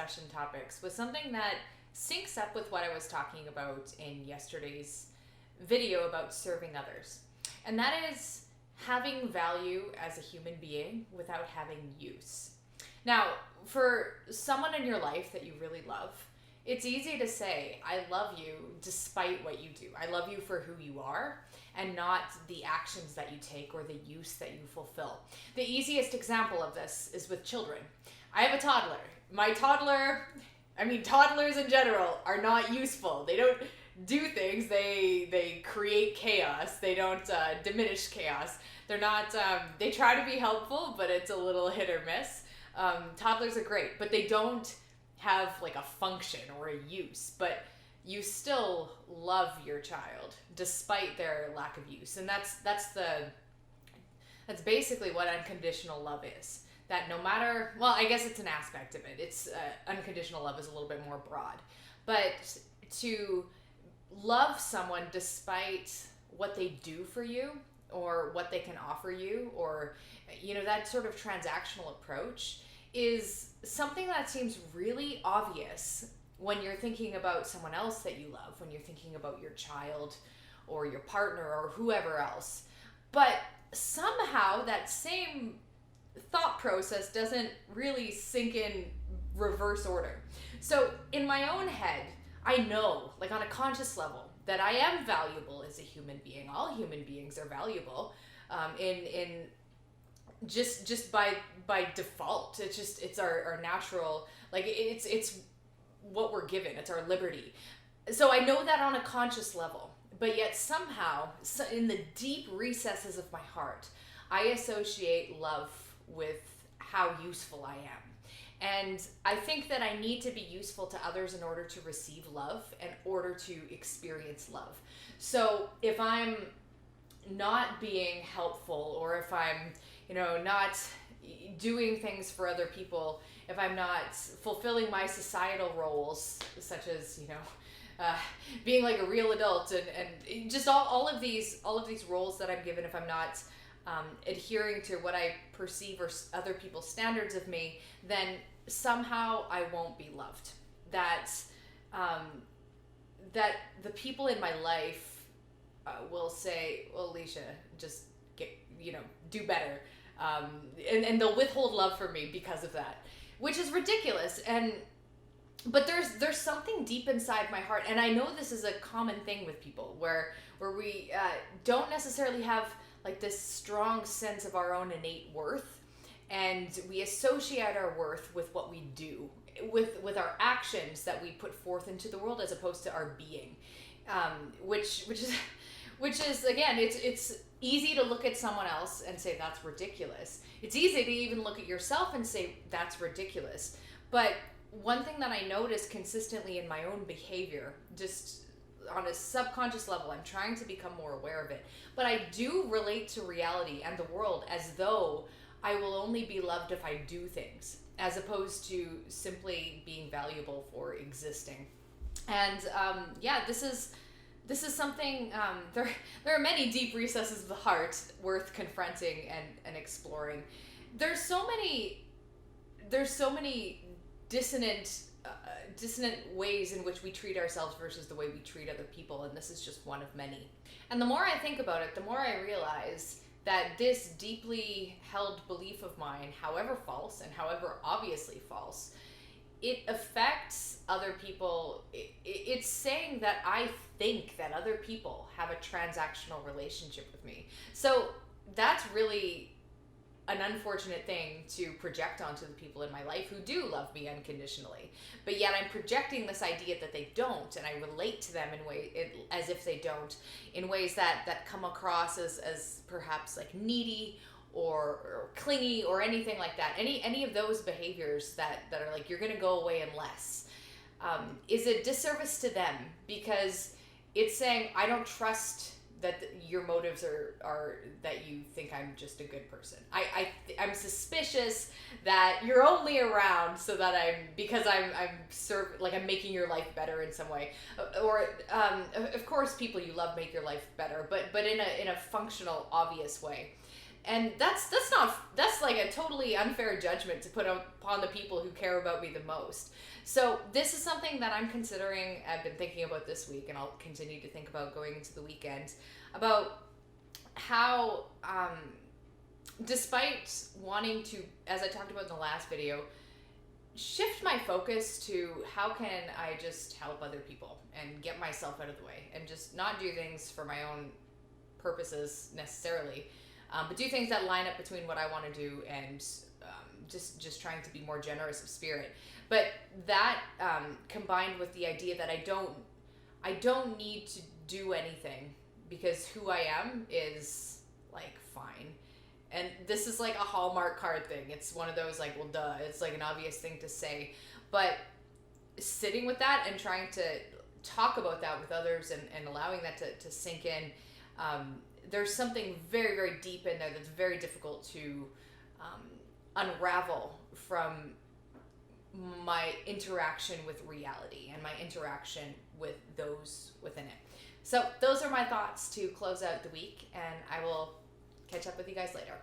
discussion topics was something that syncs up with what I was talking about in yesterday's video about serving others. And that is having value as a human being without having use. Now, for someone in your life that you really love, it's easy to say, I love you despite what you do. I love you for who you are and not the actions that you take or the use that you fulfill. The easiest example of this is with children. I have a toddler. My toddler, toddlers in general are not useful. They don't do things. They create chaos. They don't diminish chaos. They're not, they try to be helpful, but it's a little hit or miss. Toddlers are great, but they don't have like a function or a use, but you still love your child despite their lack of use. And that's basically what unconditional love is. That no matter, well, I guess it's an aspect of it. It's unconditional love is a little bit more broad, but to love someone despite what they do for you or what they can offer you, or that sort of transactional approach is something that seems really obvious when you're thinking about someone else that you love, when you're thinking about your child or your partner or whoever else. But somehow that same thought process doesn't really sink in reverse order. So in my own head, I know, like on a conscious level, that I am valuable as a human being. All human beings are valuable in just by default. It's our natural, like it's what we're given. It's our liberty. So I know that on a conscious level, but yet somehow in the deep recesses of my heart, I associate love with how useful I am. And I think that I need to be useful to others in order to receive love, in order to experience love. So if I'm not being helpful, or if I'm, not doing things for other people, if I'm not fulfilling my societal roles, such as, being like a real adult and just all of these roles that I'm given, if I'm not adhering to what I perceive or other people's standards of me, then somehow I won't be loved. That the people in my life will say, well, Allysia, just get, do better. And they'll withhold love from me because of that, which is ridiculous. But there's something deep inside my heart, and I know this is a common thing with people where we don't necessarily have like this strong sense of our own innate worth, and we associate our worth with what we do, with our actions that we put forth into the world, as opposed to our being, which is again, it's easy to look at someone else and say that's ridiculous. It's easy to even look at yourself and say that's ridiculous. But one thing that I notice consistently in my own behavior, just on a subconscious level, I'm trying to become more aware of it, but I do relate to reality and the world as though I will only be loved if I do things, as opposed to simply being valuable for existing. And this is something, there are many deep recesses of the heart worth confronting and exploring. There's so many dissonant ways in which we treat ourselves versus the way we treat other people, and this is just one of many. And the more I think about it, the more I realize that this deeply held belief of mine, however false and however obviously false, it affects other people. It's saying that I think that other people have a transactional relationship with me. So that's really an unfortunate thing to project onto the people in my life who do love me unconditionally. But yet I'm projecting this idea that they don't, and I relate to them as if they don't, in ways that come across as perhaps like needy or clingy or anything like that. Any of those behaviors that are like, you're gonna go away unless, is a disservice to them, because it's saying I don't trust that your motives are that you think I'm just a good person. I'm suspicious that you're only around so that I'm making your life better in some way. Or of course people you love make your life better, but in a functional, obvious way. And that's like a totally unfair judgment to put upon the people who care about me the most. So this is something that I'm considering. I've been thinking about this week, and I'll continue to think about going into the weekend, about how, despite wanting to, as I talked about in the last video, shift my focus to how can I just help other people and get myself out of the way and just not do things for my own purposes necessarily, but do things that line up between what I want to do and just trying to be more generous of spirit. But that combined with the idea that I don't need to do anything because who I am is like fine. And this is like a Hallmark card thing. It's one of those like, well, duh. It's like an obvious thing to say. But sitting with that and trying to talk about that with others and allowing that to sink in, there's something very, very deep in there that's very difficult to unravel from my interaction with reality and my interaction with those within it. So those are my thoughts to close out the week, and I will catch up with you guys later.